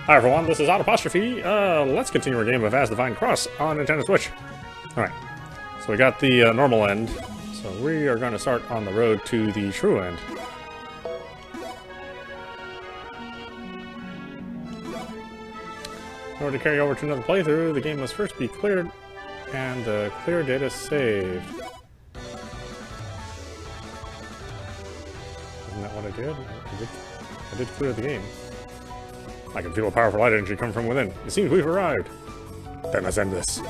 Hi everyone, this is audap. Let's continue our game of Asdivine Cross on Nintendo Switch. Alright, so we got the normal end, so we are going to start on the road to the true end. In order to carry over to another playthrough, the game must first be cleared and the clear data saved. Isn't that what I did? I did clear the game. I can feel a powerful light energy come from within. It seems we've arrived. Then let's end this.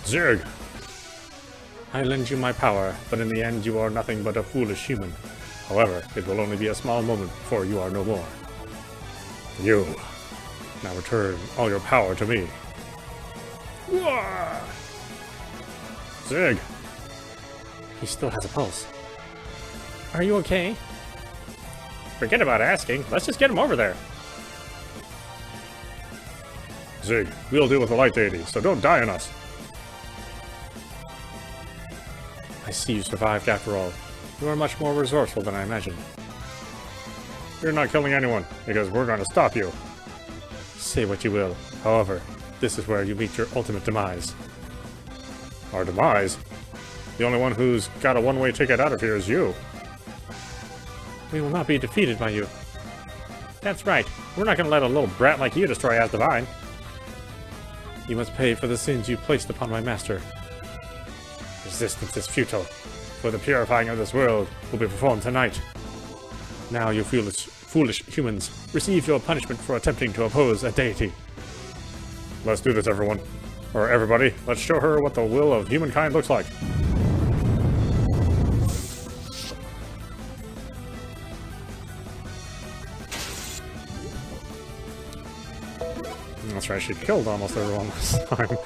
Zerg! I lend you my power, but in the end you are nothing but a foolish human. However, it will only be a small moment before you are no more. You. Now return all your power to me. Zerg! He still has a pulse. Are you okay? Forget about asking. Let's just get him over there. Zig, we'll deal with the light deity, so don't die on us. I see you survived after all. You are much more resourceful than I imagined. You're not killing anyone, because we're going to stop you. Say what you will. However, this is where you meet your ultimate demise. Our demise? The only one who's got a one-way ticket out of here is you. We will not be defeated by you. That's right. We're not going to let a little brat like you destroy Asdivine. You must pay for the sins you placed upon my master. Resistance is futile, for the purifying of this world will be performed tonight. Now, you foolish humans, receive your punishment for attempting to oppose a deity. Let's do this, everyone. Or everybody, let's show her what the will of humankind looks like. That's right, she killed almost everyone this time.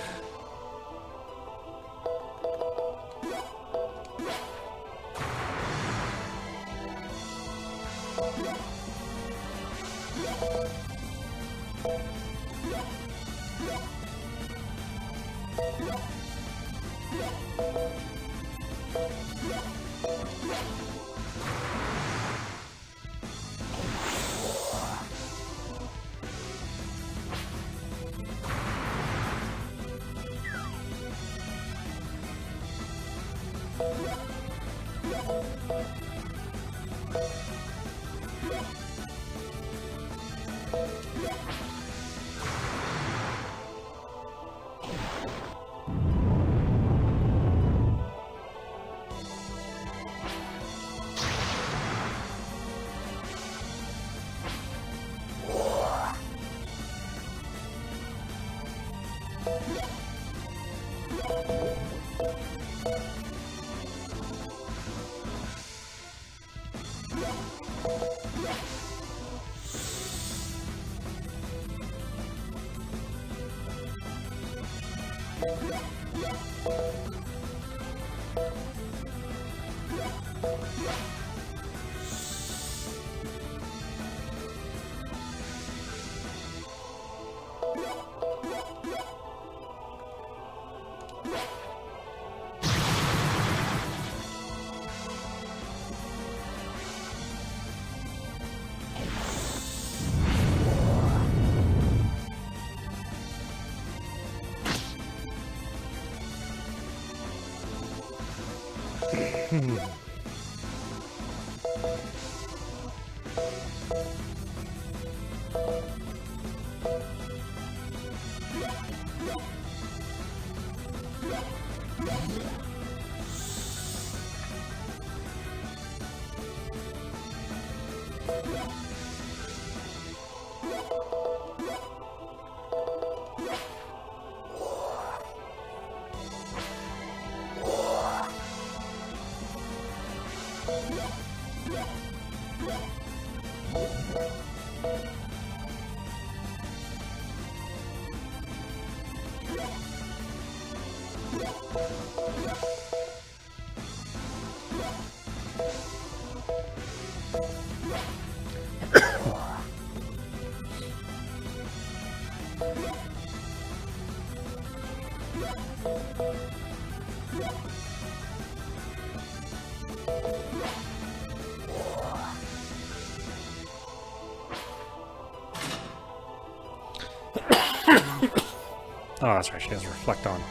Oh, that's right, she has reflect on.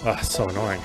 Ah, so annoying.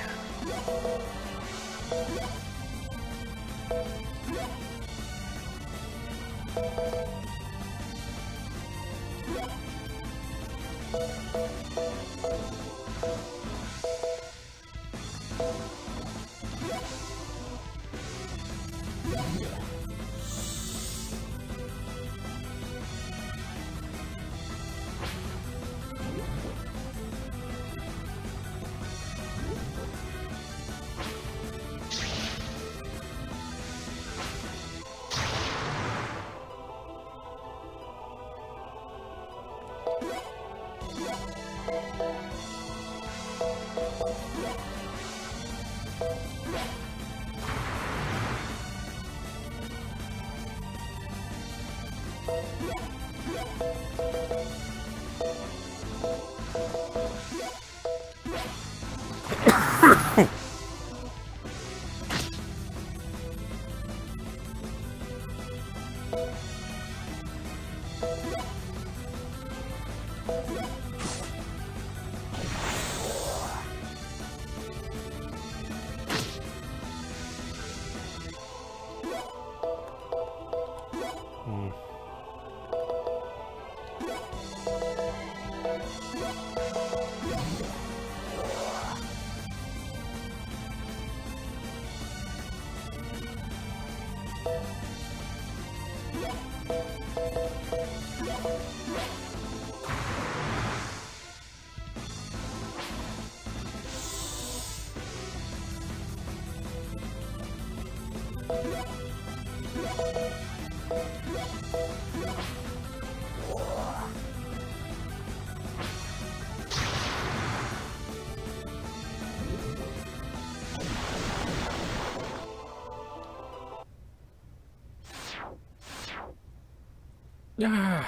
Ah.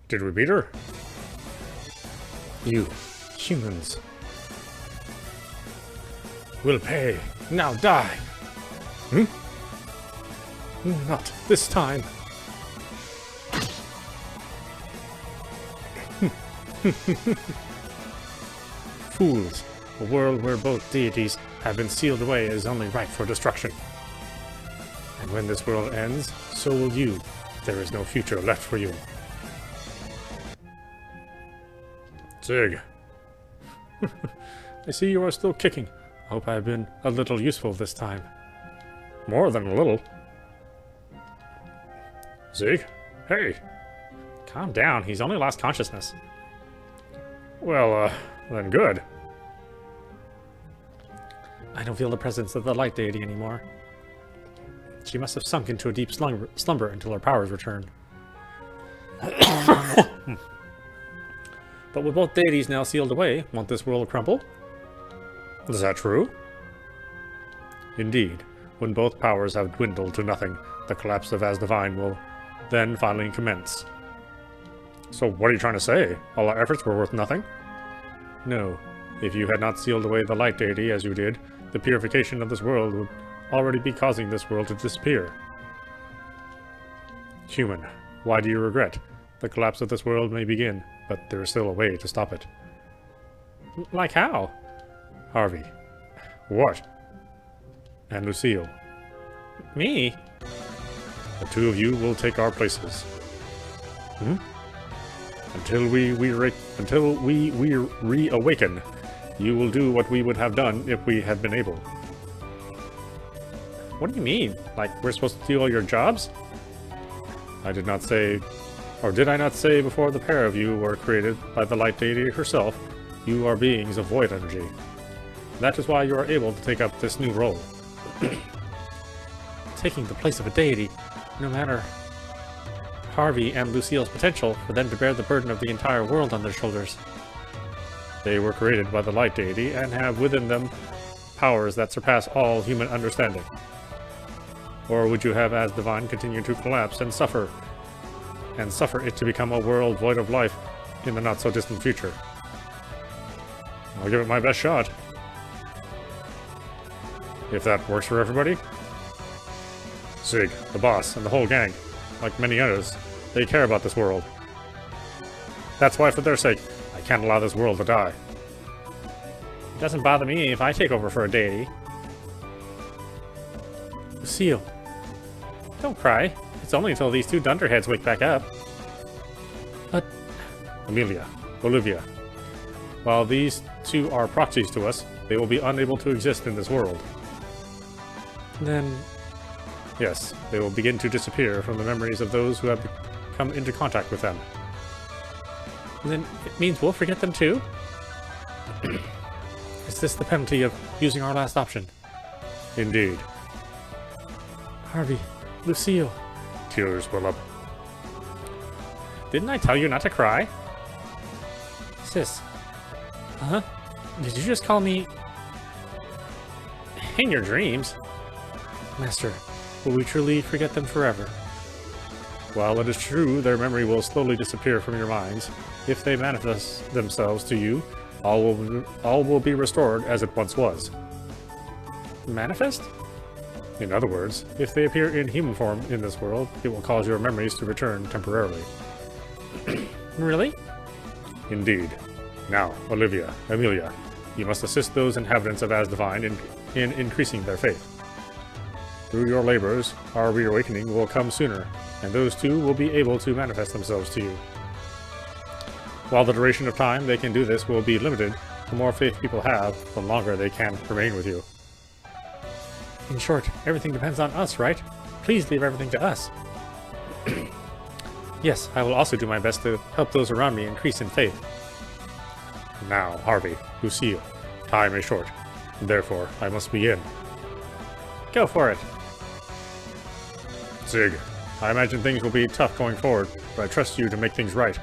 Did we beat her? You, humans, will pay. Now die. Hmm? Not this time. Fools. A world where both deities have been sealed away is only ripe for destruction. And when this world ends, so will you. There is no future left for you. Zig. I see you are still kicking. I hope I have been a little useful this time. More than a little. Zig? Hey! Calm down, he's only lost consciousness. Well, then good. I don't feel the presence of the light deity anymore. She must have sunk into a deep slumber until her powers returned. But with both deities now sealed away, won't this world crumble? Is that true? Indeed. When both powers have dwindled to nothing, the collapse of Asdivine will then finally commence. So what are you trying to say? All our efforts were worth nothing? No. If you had not sealed away the light deity as you did, the purification of this world would already be causing this world to disappear. Human, why do you regret? The collapse of this world may begin, but there is still a way to stop it. Like how? Harvey. What? And Lucille. Me? The two of you will take our places. Hmm? Until we reawaken, you will do what we would have done if we had been able. What do you mean? Like, we're supposed to do all your jobs? I did not say, or did I not say before the pair of you were created by the light deity herself, you are beings of void energy. That is why you are able to take up this new role. Taking the place of a deity, no matter Harvey and Lucille's potential for them to bear the burden of the entire world on their shoulders. They were created by the light deity and have within them powers that surpass all human understanding. Or would you have Asdivine continue to collapse and suffer it to become a world void of life in the not-so-distant future? I'll give it my best shot. If that works for everybody. Zig, the boss, and the whole gang, like many others, they care about this world. That's why, for their sake, can't allow this world to die. It doesn't bother me if I take over for a deity. Lucille. Don't cry. It's only until these two dunderheads wake back up. But... Amelia. Olivia. While these two are proxies to us, they will be unable to exist in this world. Then... Yes, they will begin to disappear from the memories of those who have come into contact with them. Then it means we'll forget them too? Is this the penalty of using our last option? Indeed. Harvey, Lucille. Tears well up. Didn't I tell you not to cry? Sis. Huh? Did you just call me... in your dreams? Master, will we truly forget them forever? While it is true their memory will slowly disappear from your minds, if they manifest themselves to you, all will be restored as it once was. Manifest? In other words, if they appear in human form in this world, it will cause your memories to return temporarily. Really? Indeed. Now, Olivia, Amelia, you must assist those inhabitants of Asdivine in increasing their faith. Through your labors, our reawakening will come sooner, and those two will be able to manifest themselves to you. While the duration of time they can do this will be limited, the more faith people have, the longer they can remain with you. In short, everything depends on us, right? Please leave everything to us. Yes, I will also do my best to help those around me increase in faith. Now, Harvey, Lucille, time is short. Therefore, I must begin. Go for it. Zig, I imagine things will be tough going forward, but I trust you to make things right.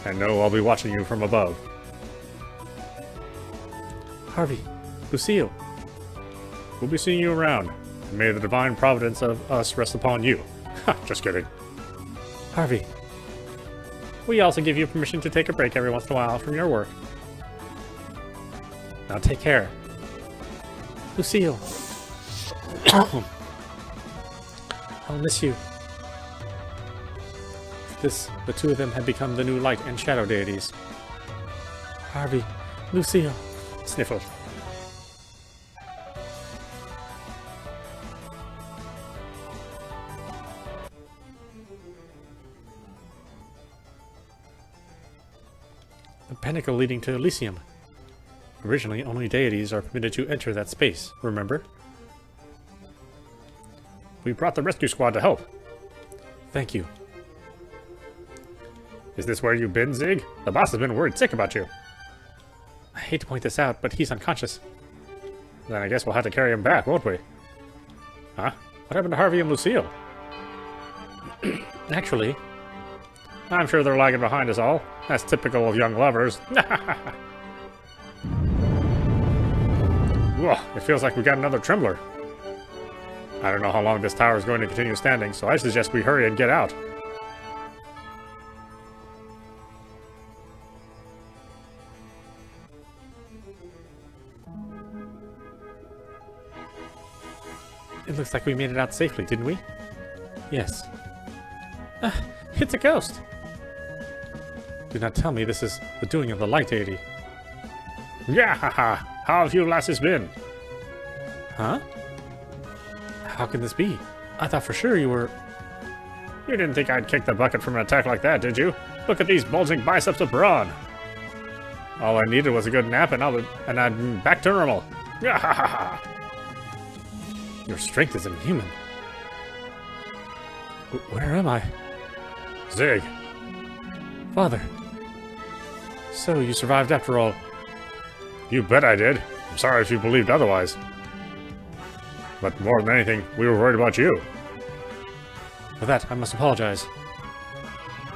And know I'll be watching you from above. Harvey, Lucille. We'll be seeing you around, and may the divine providence of us rest upon you. Ha, just kidding. Harvey. We also give you permission to take a break every once in a while from your work. Now take care. Lucille. I'll miss you. The two of them had become the new light and shadow deities. Harvey, Lucille. Sniffle. The pinnacle leading to Elysium. Originally, only deities are permitted to enter that space, remember? We brought the rescue squad to help. Thank you. Is this where you've been, Zig? The boss has been worried sick about you. I hate to point this out, but he's unconscious. Then I guess we'll have to carry him back, won't we? Huh? What happened to Harvey and Lucille? Actually... I'm sure they're lagging behind us all. That's typical of young lovers. Whoa, it feels like we got another trembler. I don't know how long this tower is going to continue standing, so I suggest we hurry and get out. It looks like we made it out safely, didn't we? Yes. It's a ghost! Do not tell me this is the doing of the light deity. Yahaha! How have you lasses been? Huh? How can this be? I thought for sure you were... You didn't think I'd kick the bucket from an attack like that, did you? Look at these bulging biceps of brawn! All I needed was a good nap and I'd be back to normal. Yahaha! Your strength is inhuman. Where am I? Zig! Father! So, you survived after all. You bet I did. I'm sorry if you believed otherwise. But more than anything, we were worried about you. For that, I must apologize.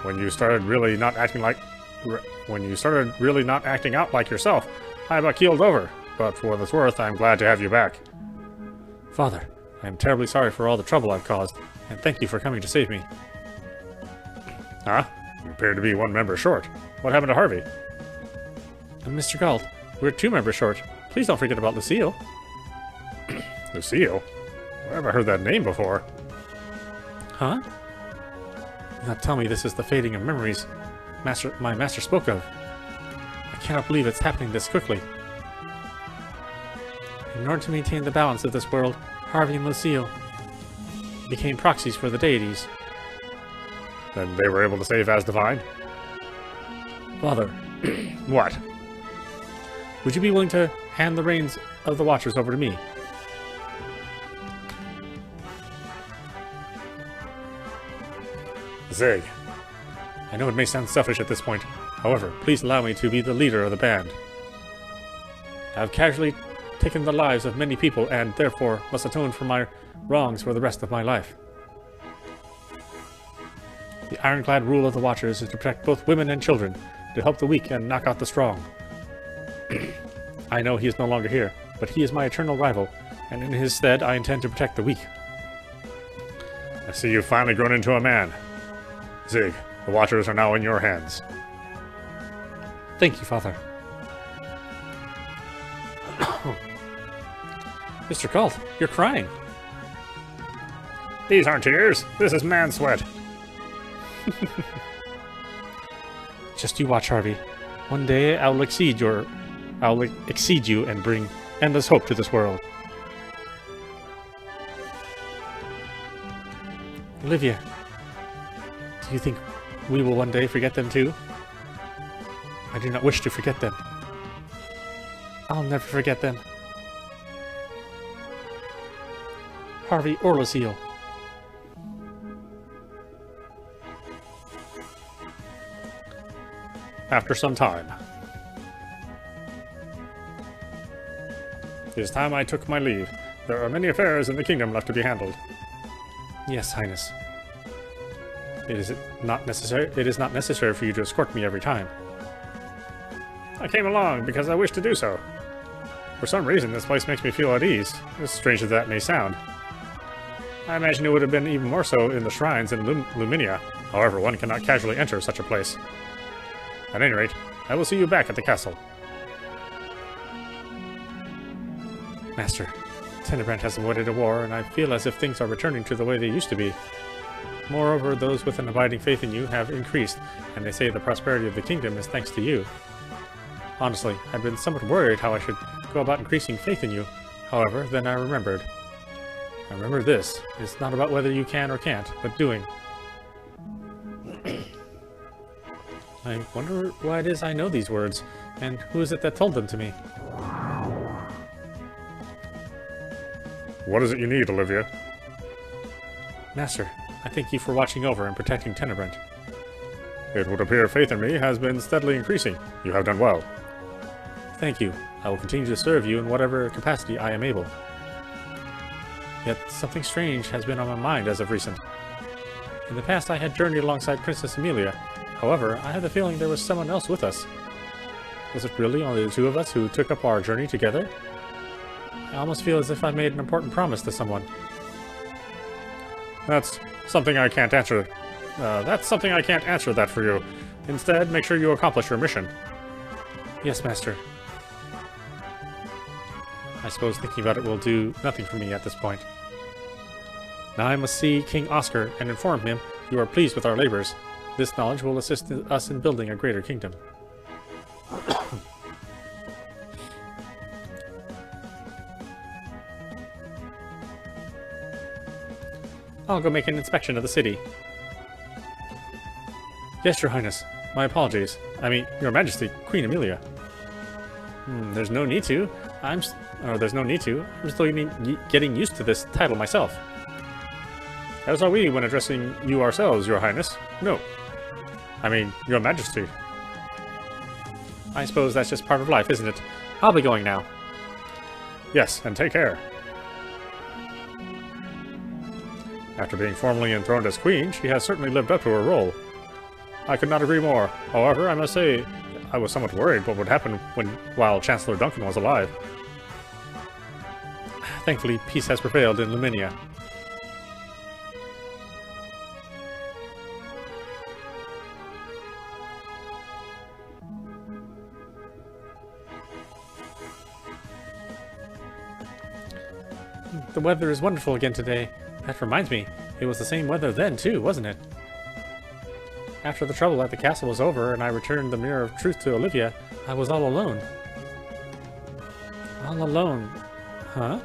When you started really not acting out like yourself, I about keeled over. But for what it's worth, I'm glad to have you back. Father, I am terribly sorry for all the trouble I've caused, and thank you for coming to save me. Huh? You appear to be one member short. What happened to Harvey? Mr. Galt, we're 2 members short. Please don't forget about Lucille. Lucille? Where have I heard that name before? Huh? Do not tell me this is the fading of memories. my master spoke of. I cannot believe it's happening this quickly. In order to maintain the balance of this world, Harvey and Lucille became proxies for the deities. Then they were able to save Asdivine? Father, What? would you be willing to hand the reins of the Watchers over to me? Zig. I know it may sound selfish at this point. However, please allow me to be the leader of the band. I have casually taken the lives of many people and, therefore, must atone for my wrongs for the rest of my life. The ironclad rule of the Watchers is to protect both women and children, to help the weak and knock out the strong. I know he is no longer here, but he is my eternal rival, and in his stead I intend to protect the weak. I see you've finally grown into a man. Zig, the Watchers are now in your hands. Thank you, Father. Mr. Galt, you're crying. These aren't tears. This is man sweat. Just you watch, Harvey. One day I'll exceed you and bring endless hope to this world. Olivia, do you think we will one day forget them too? I do not wish to forget them. I'll never forget them. Harvey or Lucille. After some time. It is time I took my leave. There are many affairs in the kingdom left to be handled. Yes, Highness. It is not necessary for you to escort me every time. I came along because I wished to do so. For some reason, this place makes me feel at ease, as strange as that may sound. I imagine it would have been even more so in the shrines in Luminia. However, one cannot casually enter such a place. At any rate, I will see you back at the castle. Master, Tenebrant has avoided a war, and I feel as if things are returning to the way they used to be. Moreover, those with an abiding faith in you have increased, and they say the prosperity of the kingdom is thanks to you. Honestly, I've been somewhat worried how I should go about increasing faith in you. However, then I remembered. I remember this. It's not about whether you can or can't, but doing. I wonder why it is I know these words, and who is it that told them to me? What is it you need, Olivia? Master, I thank you for watching over and protecting Tenebrant. It would appear faith in me has been steadily increasing. You have done well. Thank you. I will continue to serve you in whatever capacity I am able. Yet something strange has been on my mind as of recent. In the past I had journeyed alongside Princess Amelia. However, I had the feeling there was someone else with us. Was it really only the two of us who took up our journey together? I almost feel as if I made an important promise to someone. That's something I can't answer. That for you. Instead, make sure you accomplish your mission. Yes, Master. I suppose thinking about it will do nothing for me at this point. Now I must see King Oscar and inform him you are pleased with our labors. This knowledge will assist us in building a greater kingdom. I'll go make an inspection of the city. Yes, Your Highness. My apologies. I mean, Your Majesty, Queen Amelia. There's no need to. There's no need to. I'm still getting used to this title myself. As are we when addressing you ourselves, Your Highness. No. I mean, Your Majesty. I suppose that's just part of life, isn't it? I'll be going now. Yes, and take care. After being formally enthroned as queen, she has certainly lived up to her role. I could not agree more. However, I must say, I was somewhat worried what would happen while Chancellor Duncan was alive. Thankfully, peace has prevailed in Luminia. The weather is wonderful again today. That reminds me, it was the same weather then too, wasn't it? After the trouble at the castle was over and I returned the Mirror of Truth to Olivia, I was all alone. All alone. Huh?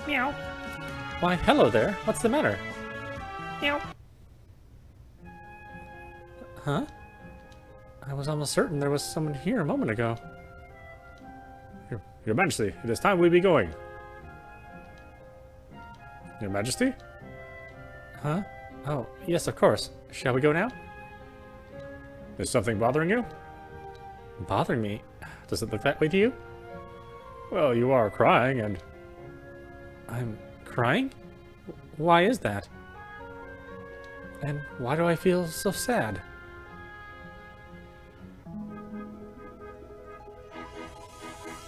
Meow. Why, hello there. What's the matter? Meow. Huh? I was almost certain there was someone here a moment ago. Your Majesty, it is time we be going. Your Majesty? Huh? Oh, yes, of course. Shall we go now? Is something bothering you? Bothering me? Does it look that way to you? Well, you are crying and... I'm crying? Why is that? And why do I feel so sad?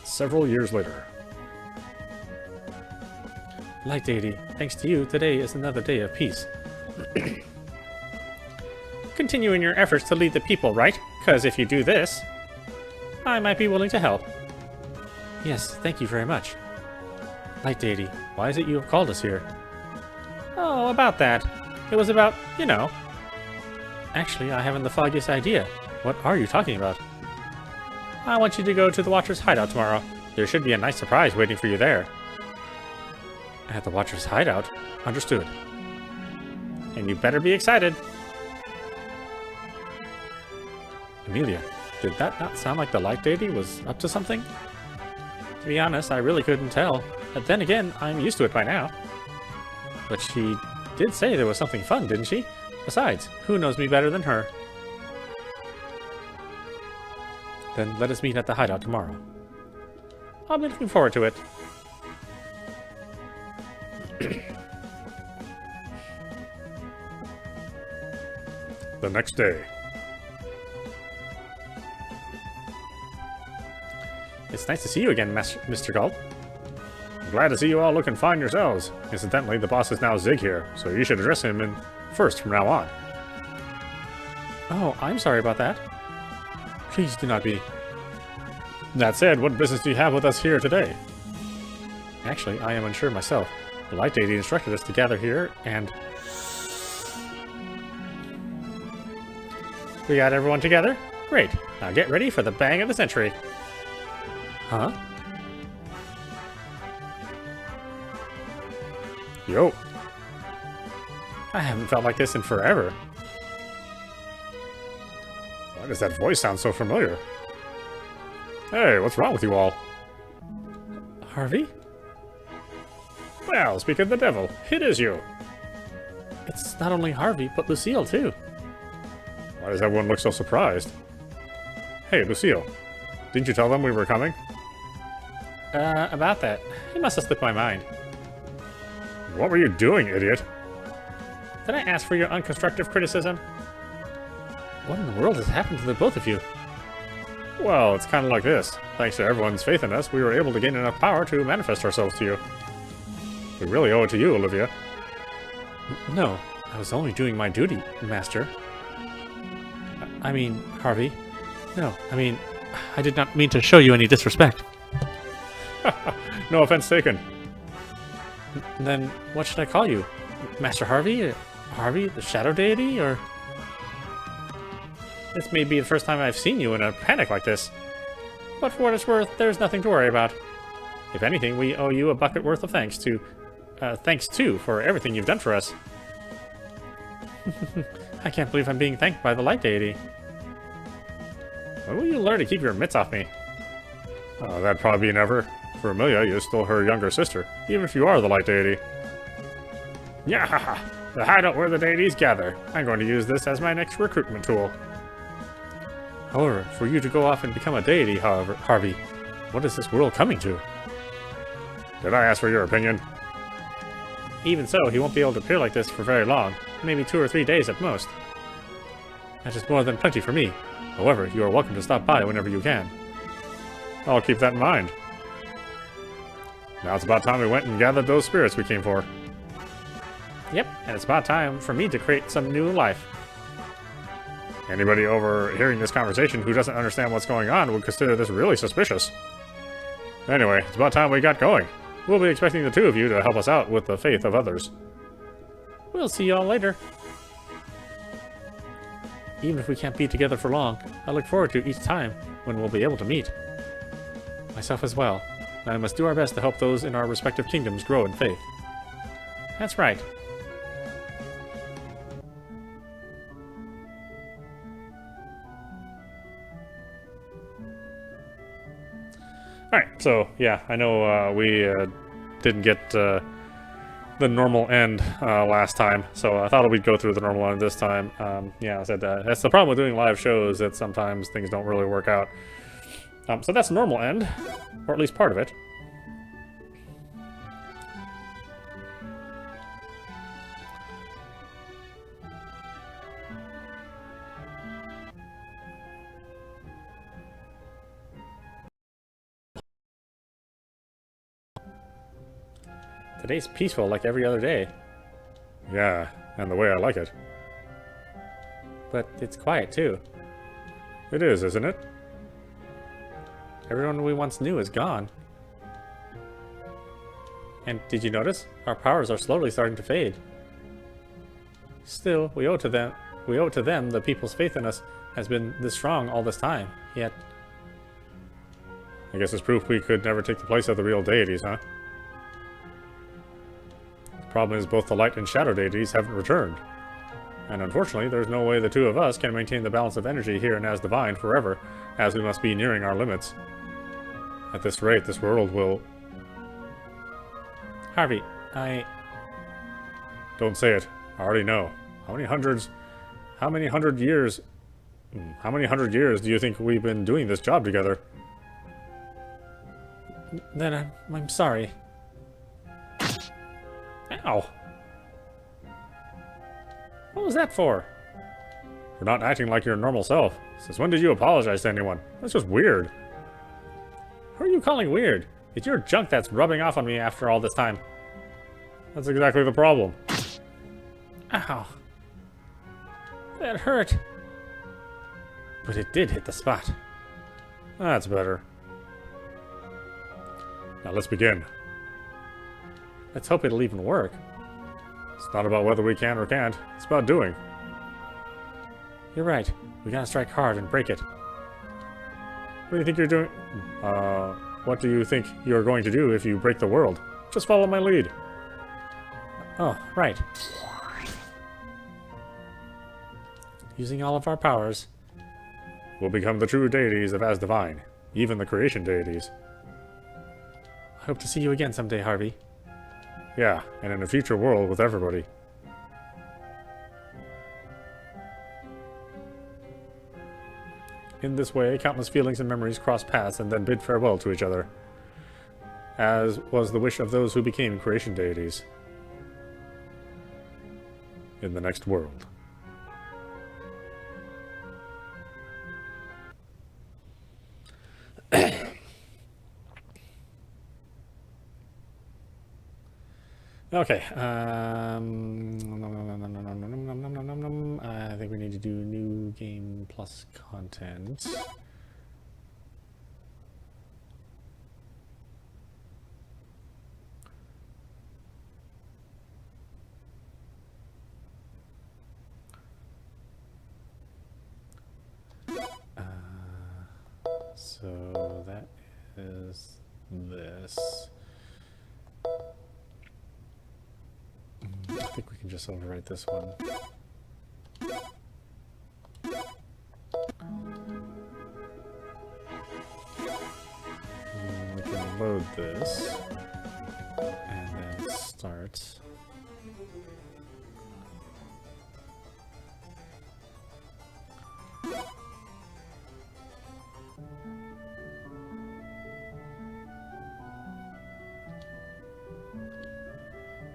Several years later. Light Deity, thanks to you, today is another day of peace. Continue in your efforts to lead the people, right? Because if you do this, I might be willing to help. Yes, thank you very much. Light Deity, why is it you have called us here? Oh, about that. It was about, you know. Actually, I haven't the foggiest idea. What are you talking about? I want you to go to the Watcher's hideout tomorrow. There should be a nice surprise waiting for you there. At the Watcher's hideout? Understood. And you better be excited. Amelia, did that not sound like the Light Deity was up to something? To be honest, I really couldn't tell. But then again, I'm used to it by now. But she did say there was something fun, didn't she? Besides, who knows me better than her? Then let us meet at the hideout tomorrow. I'll be looking forward to it. The next day. It's nice to see you again, Mr. Galt. I'm glad to see you all looking fine yourselves. Incidentally, the boss is now Zig here, so you should address him first from now on. Oh, I'm sorry about that. Please do not be. That said, what business do you have with us here today? Actually, I am unsure myself. The Light Deity instructed us to gather here, and... We got everyone together? Great. Now get ready for the bang of the century. Huh? Yo. I haven't felt like this in forever. Why does that voice sound so familiar? Hey, what's wrong with you all? Harvey? Well, speak of the devil, it is you. It's not only Harvey, but Lucille, too. Why does everyone look so surprised? Hey, Lucille, didn't you tell them we were coming? About that. It must have slipped my mind. What were you doing, idiot? Did I ask for your unconstructive criticism? What in the world has happened to the both of you? Well, it's kind of like this. Thanks to everyone's faith in us, we were able to gain enough power to manifest ourselves to you. We really owe it to you, Olivia. No, I was only doing my duty, Master. I mean, Harvey. No, I mean, I did not mean to show you any disrespect. No offense taken. Then what should I call you? Master Harvey? Harvey, the Shadow Deity? Or... This may be the first time I've seen you in a panic like this. But for what it's worth, there's nothing to worry about. If anything, we owe you a bucket worth of thanks too for everything you've done for us. I can't believe I'm being thanked by the Light Deity. When will you learn to keep your mitts off me? Oh, that'd probably be never. For Amelia, you're still her younger sister, even if you are the Light Deity. Yahaha! The hideout where the deities gather. I'm going to use this as my next recruitment tool. However, for you to go off and become a deity, Harvey, what is this world coming to? Did I ask for your opinion? Even so, he won't be able to appear like this for very long. Maybe 2 or 3 days at most. That is more than plenty for me. However, you are welcome to stop by whenever you can. I'll keep that in mind. Now it's about time we went and gathered those spirits we came for. Yep, and it's about time for me to create some new life. Anybody overhearing this conversation who doesn't understand what's going on would consider this really suspicious. Anyway, it's about time we got going. We'll be expecting the two of you to help us out with the faith of others. We'll see y'all later. Even if we can't be together for long, I look forward to each time when we'll be able to meet. Myself as well. And I must do our best to help those in our respective kingdoms grow in faith. That's right. Alright, so, yeah, I know we didn't get the normal end last time, so I thought we'd go through the normal end this time. Yeah, I said that's the problem with doing live shows, that sometimes things don't really work out. So that's the normal end, or at least part of it. Today's peaceful like every other day. Yeah, and the way I like it. But it's quiet too. It is, isn't it? Everyone we once knew is gone. And did you notice? Our powers are slowly starting to fade. Still, we owe it to them the people's faith in us has been this strong all this time. Yet, I guess it's proof we could never take the place of the real deities, huh? The problem is both the light and shadow deities haven't returned. And unfortunately, there's no way the two of us can maintain the balance of energy here in Asdivine forever, as we must be nearing our limits. At this rate, this world will... Harvey, Don't say it. I already know. How many hundred years do you think we've been doing this job together? Then I'm sorry. Ow! What was that for? For not acting like your normal self. Since when did you apologize to anyone? That's just weird. Who are you calling weird? It's your junk that's rubbing off on me after all this time. That's exactly the problem. Ow. That hurt. But it did hit the spot. That's better. Now let's begin. Let's hope it'll even work. It's not about whether we can or can't. It's about doing. You're right. We gotta strike hard and break it. What do you think you're doing? What do you think you're going to do if you break the world? Just follow my lead. Oh, right. Using all of our powers, We'll become the true deities of Asdivine. Even the creation deities. I hope to see you again someday, Harvey. Yeah, and in a future world with everybody. In this way, countless feelings and memories cross paths and then bid farewell to each other, as was the wish of those who became creation deities. In the next world. Okay, I think we need to do new game plus content. So that is this. I think we can just overwrite this one. We can load this and then start.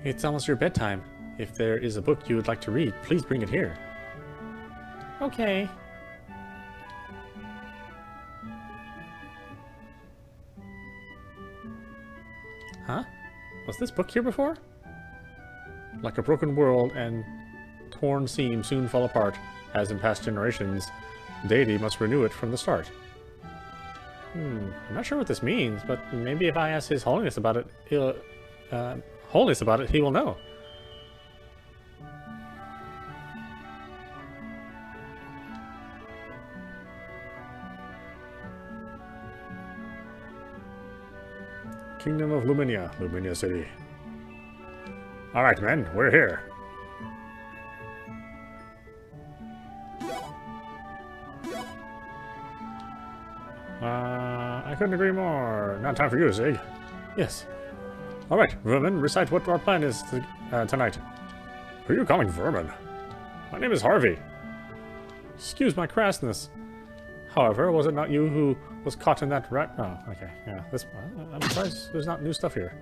It's almost your bedtime. If there is a book you would like to read, please bring it here. Okay. Huh? Was this book here before? Like a broken world and torn seam soon fall apart, as in past generations, deity must renew it from the start. I'm not sure what this means, but maybe if I ask His Holiness about it, he will know. Kingdom of Luminia, Luminia City. Alright, men, we're here. I couldn't agree more. Now time for you, Zig. Yes. Alright, vermin, recite what our plan is tonight. Who are you calling vermin? My name is Harvey. Excuse my crassness. However, was it not you who was caught in that rat? Oh, okay. Yeah, this. I'm surprised there's not new stuff here.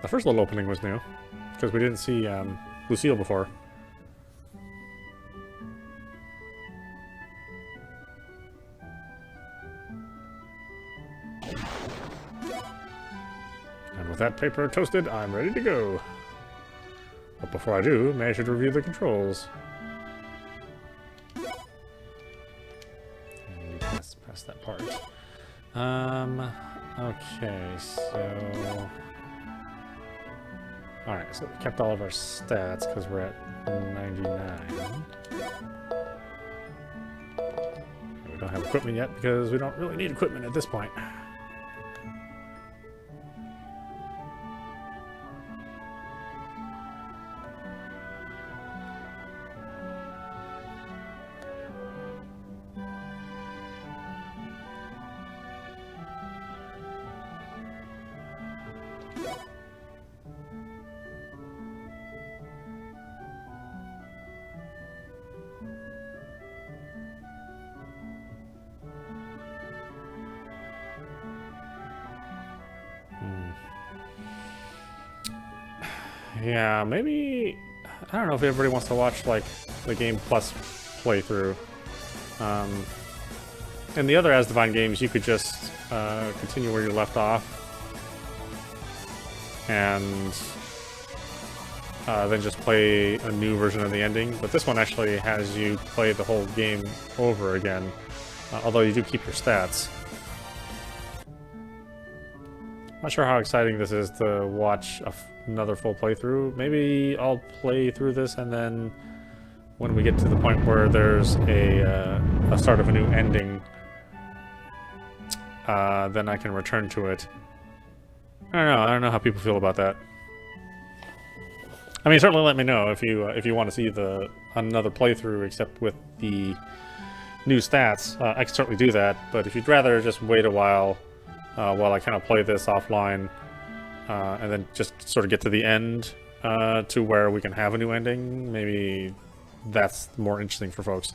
The first little opening was new, because we didn't see Lucille before. And with that paper toasted, I'm ready to go. But before I do, may I should review the controls. And pass that part. Okay, so... Alright, so we kept all of our stats because we're at 99. We don't have equipment yet because we don't really need equipment at this point. Yeah, maybe... I don't know if everybody wants to watch, like, the Game Plus playthrough. In the other Asdivine games, you could just continue where you left off. And then just play a new version of the ending. But this one actually has you play the whole game over again. Although you do keep your stats. Not sure how exciting this is to watch another full playthrough. Maybe I'll play through this and then when we get to the point where there's a start of a new ending, then I can return to it. I don't know how people feel about that. I mean, certainly let me know if you want to see another playthrough except with the new stats. I can certainly do that, but if you'd rather just wait a while I kind of play this offline, and then just sort of get to the end to where we can have a new ending, maybe that's more interesting for folks.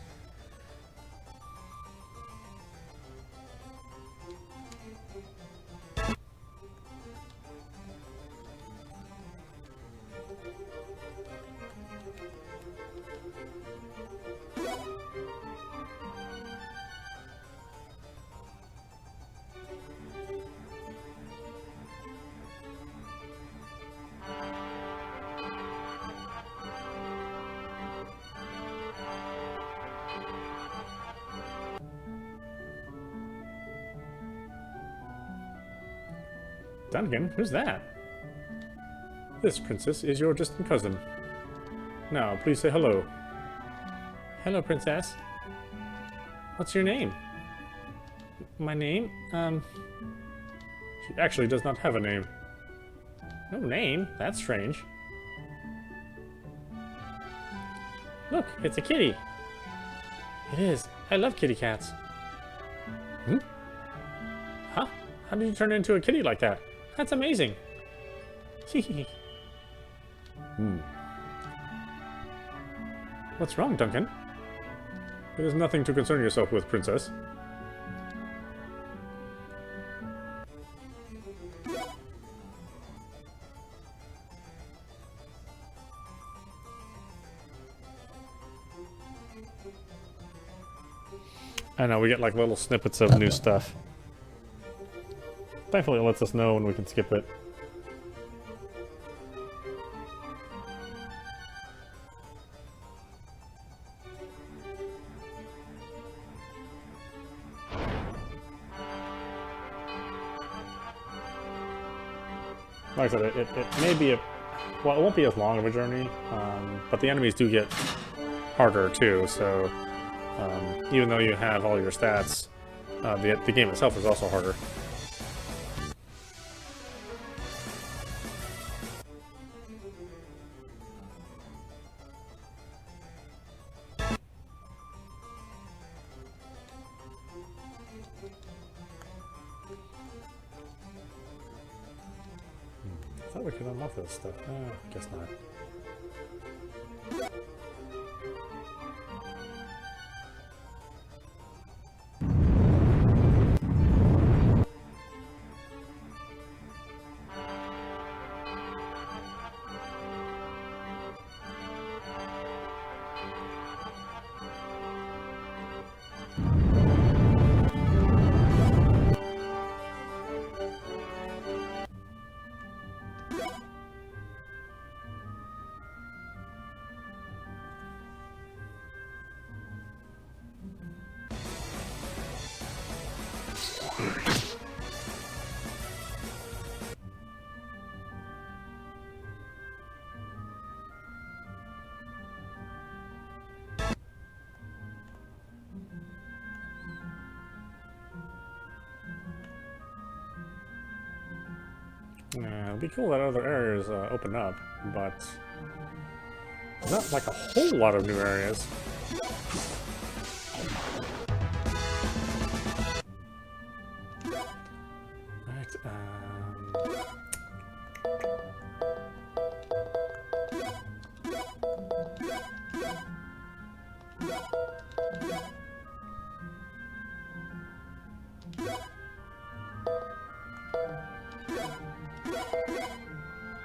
Duncan, who's that? This princess is your distant cousin. Now, please say hello. Hello, princess. What's your name? My name? She actually does not have a name. No name? That's strange. Look, it's a kitty. It is. I love kitty cats. Hmm? Huh? How did you turn into a kitty like that? That's amazing. What's wrong, Duncan? It is nothing to concern yourself with, princess. I know, we get like little snippets of new stuff. Thankfully it lets us know when we can skip it. Like I said, it may be well, it won't be as long of a journey, but the enemies do get harder too, so Even though you have all your stats, the game itself is also harder. I thought we could unlock this stuff. Guess not. It'd be cool that other areas open up, but not like a whole lot of new areas.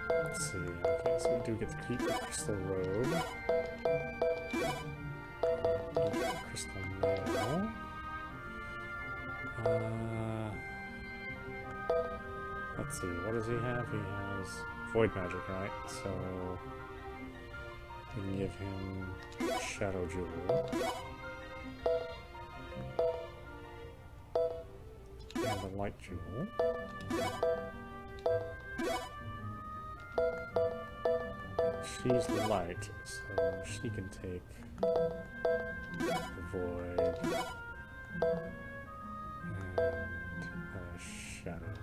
Right, let's see. Okay, so we do get to keep the Crystal Road. Crystal Mail. Let's see. What does he have? He has Void Magic, right? So we can give him Shadow Jewel. And a Light Jewel. She's light, so she can take the Void and Shadow.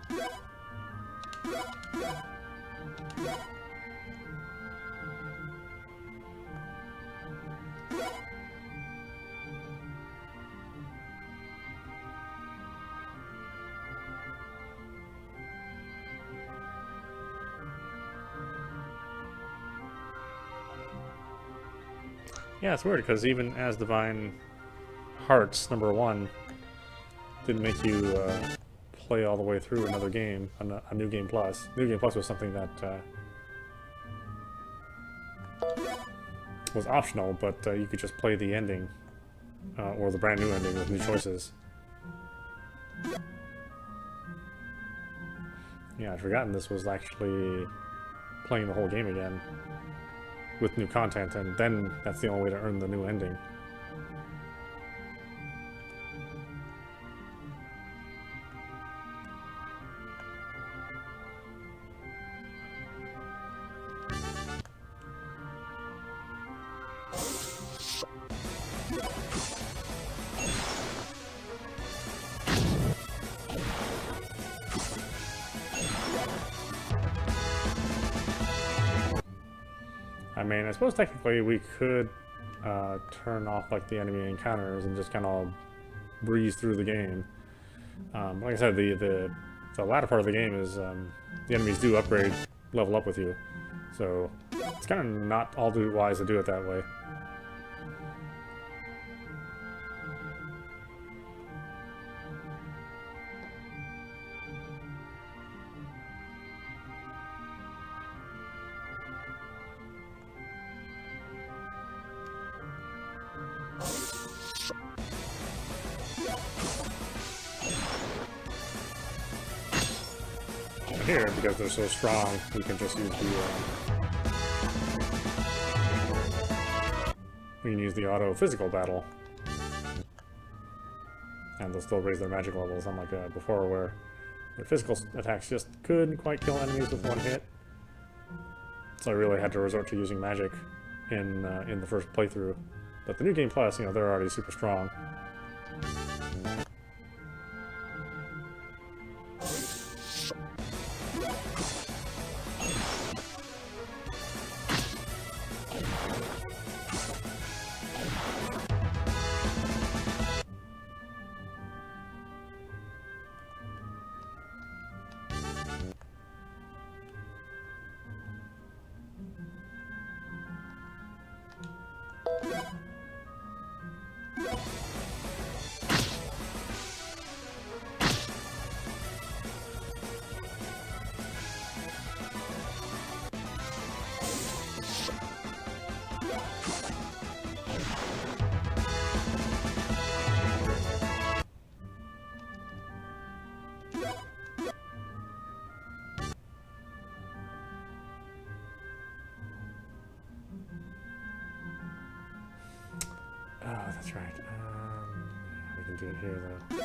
Yeah, it's weird because even Asdivine Hearts #1 didn't make you play all the way through another game, a New Game Plus. New Game Plus was something that was optional, but you could just play the ending, or the brand new ending with new choices. Yeah, I'd forgotten this was actually playing the whole game again with new content, and then that's the only way to earn the new ending. I mean, I suppose technically we could turn off like the enemy encounters and just kind of breeze through the game. Like I said, the latter part of the game is the enemies do level up with you, so it's kind of not all too wise to do it that way. Here, because they're so strong, we can just use the auto physical battle, and they'll still raise their magic levels, unlike before, where their physical attacks just couldn't quite kill enemies with one hit. So I really had to resort to using magic in the first playthrough. But the New Game Plus, you know, they're already super strong. Oh, that's right. Yeah, we can do it here, though.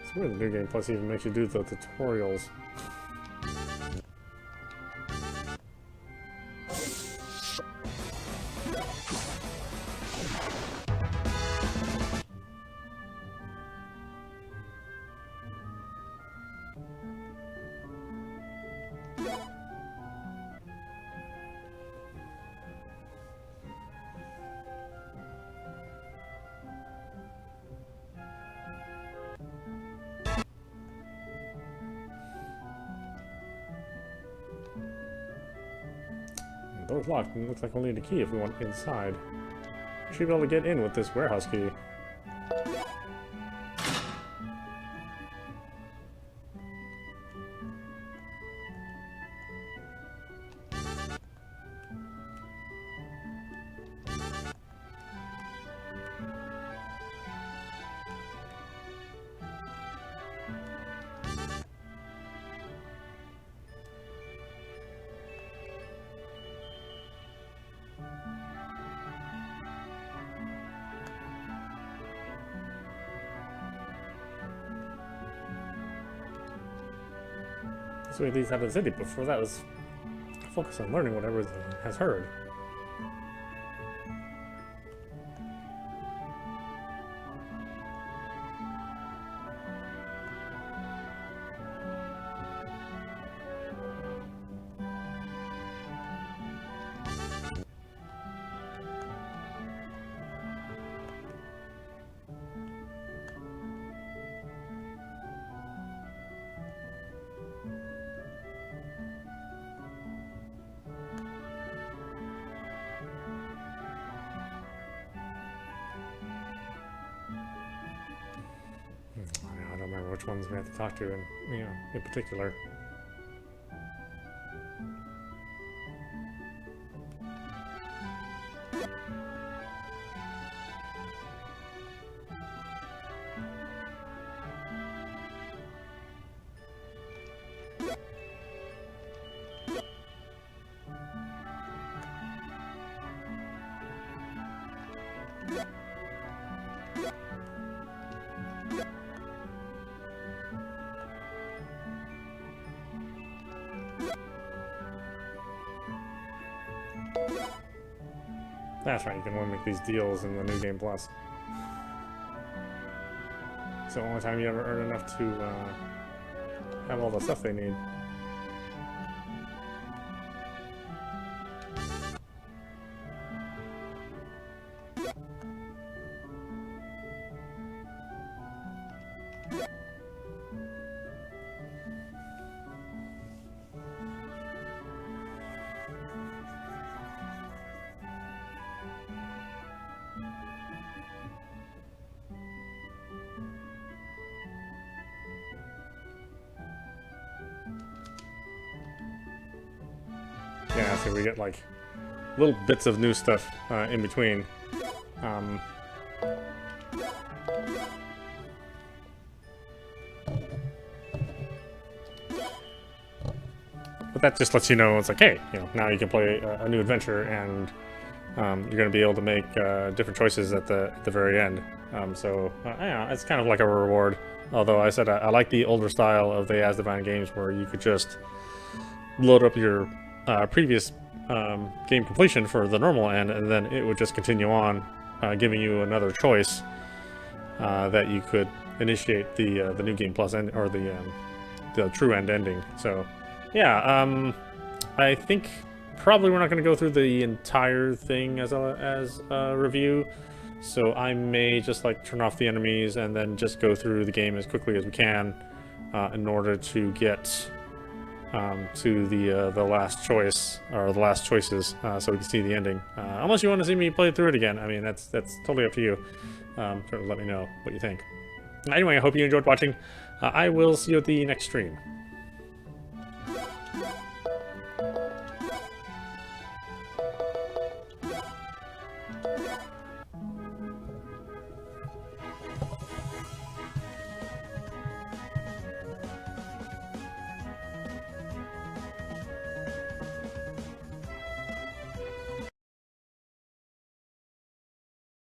It's weird the New Game Plus even makes you do the tutorials. Door's locked, and it looks like we'll need a key if we want inside. We should be able to get in with this warehouse key. So we at least have a city. Before that was focus on learning whatever has heard. I don't remember which ones we have to talk to in particular. That's right, you can only make these deals in the New Game Plus. It's the only time you ever earn enough to have all the stuff they need. Yeah, so we get like little bits of new stuff in between. But that just lets you know it's like, hey, now you can play a new adventure, and you're going to be able to make different choices at the very end. So yeah, it's kind of like a reward Although I said I like the older style of the Asdivine games where you could just load up your previous game completion for the normal end, and then it would just continue on, giving you another choice that you could initiate the new game plus end, or the true end ending. So yeah, I think probably we're not going to go through the entire thing as a review. So I may just like turn off the enemies and then just go through the game as quickly as we can in order to get to the last choice, or the last choices, so we can see the ending. Unless you want to see me play through it again, I mean that's totally up to you. Sort of let me know what you think. Anyway, I hope you enjoyed watching. I will see you at the next stream.